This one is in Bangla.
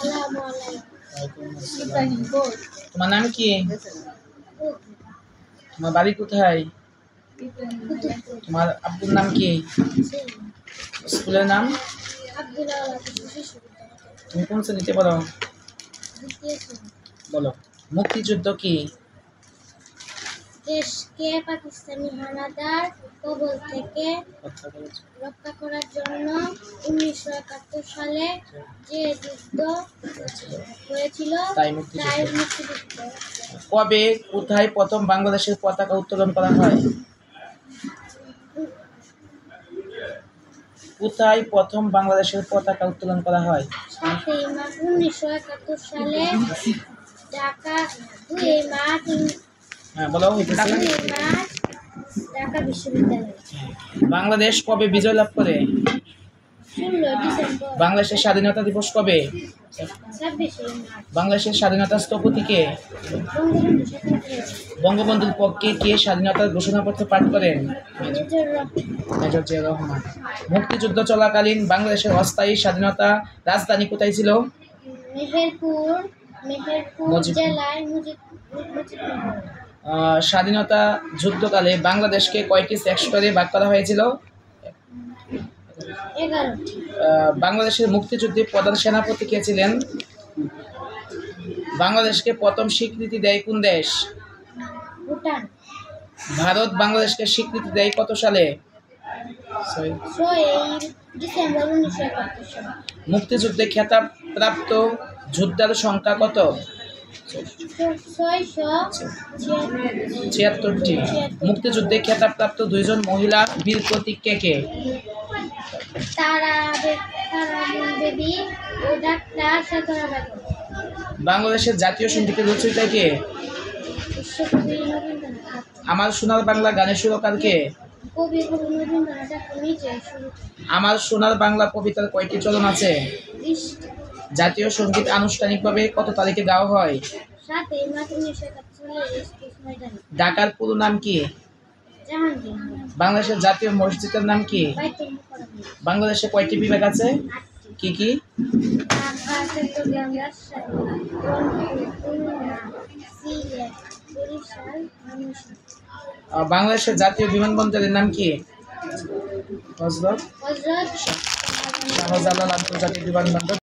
ওয়ালাইকুম আসসালাম। তোমার নাম কি? তোমার বাড়ি কোথায়? তোমার আব্বুর নাম কি? স্কুলের নাম? তুমি কোন শ্রেণীতে পড়ো? বলো। মুক্তিযুদ্ধ কি? দেশকে পাকিস্তানি হানাদার কবল থেকে রক্ষা করার জন্য 1971 সালে যে যুদ্ধ হয়েছিল তাই মুক্তিযুদ্ধ। কবে কোথায় প্রথম বাংলাদেশের পতাকা উত্তোলন করা হয়? কোথায় প্রথম বাংলাদেশের পতাকা উত্তোলন করা হয়? 7 মার্চ 1971 সালে ঢাকা 2 মার্চ বলো হইতেছে। 2 মার্চ ঢাকা বিশ্ববিদ্যালয়। বাংলাদেশ কবে বিজয় লাভ করে? 16 ডিসেম্বর। বাংলাদেশের স্বাধীনতা দিবস কবে? 26 মার্চ। বাংলাদেশের স্বাধীনতা স্থপতি কে? বঙ্গবন্ধু শেখ মুজিব। বঙ্গবন্ধুর পক্ষে কে স্বাধীনতার ঘোষণাপত্র পাঠ করেন? মেজর জিয়া রহমান। মুক্তিযুদ্ধ চলাকালীন বাংলাদেশের অস্থায়ী স্বাধীনতা রাজধানী কোথায় ছিল? মেহেরপুর জেলায় মুজিবনগর। স্বাধীনতা যুদ্ধকালে বাংলাদেশকে কয়টি সেক্টরে ভাগ করা হয়েছিল? 11টি। বাংলাদেশের মুক্তিযুদ্ধে প্রধান সেনাপতি কে ছিলেন? বাংলাদেশকে প্রথম স্বীকৃতি দেয় কোন দেশ? ভুটান। ভারত বাংলাদেশকে স্বীকৃতি দেয় কত সালে? 6 ডিসেম্বর 1971 সালে। মুক্তিযুদ্ধে খেতাব প্রাপ্ত যোদ্ধার সংখ্যা কত? 676টি। মুক্তিযুদ্ধে খেতাব প্রাপ্ত 2 জন মহিলা বীর প্রতীক কে কে? তারা দেবী ও ডাক্তার সাধনা বেগম। বাংলাদেশের জাতীয় সঙ্গীতের রচয়িতা কে? বিশ্বকবি রবীন্দ্রনাথ। আমার সোনার বাংলা গানের সুরকার কে? কবি রবীন্দ্রনাথ ঠাকুর নিজে শুরু করেন। আমার সোনার বাংলা কবিতার কয়টি চরণ আছে? 20টি। জাতীয় সঙ্গীত আনুষ্ঠানিকভাবে কত তারিখে গাওয়া হয়? 7 মার্চ 1971 সালে স্কুল ময়দানে। ঢাকার পুরো নাম কি? জাহাঙ্গীর। বাংলাদেশের জাতীয় মসজিদের নাম কি? বাইতুল মুকাররম। বাংলাদেশে কয়টি বিভাগ আছে? 8টি। কি কি? ঢাকা, চট্টগ্রাম, রাজশাহী, রংপুর, খুলনা, সিলেট, বরিশাল, ময়মনসিংহ। বাংলাদেশের জাতীয় বিমানবন্দরের নাম কি? হযরত হযরত শাহজালাল আন্তর্জাতিক বিমানবন্দর।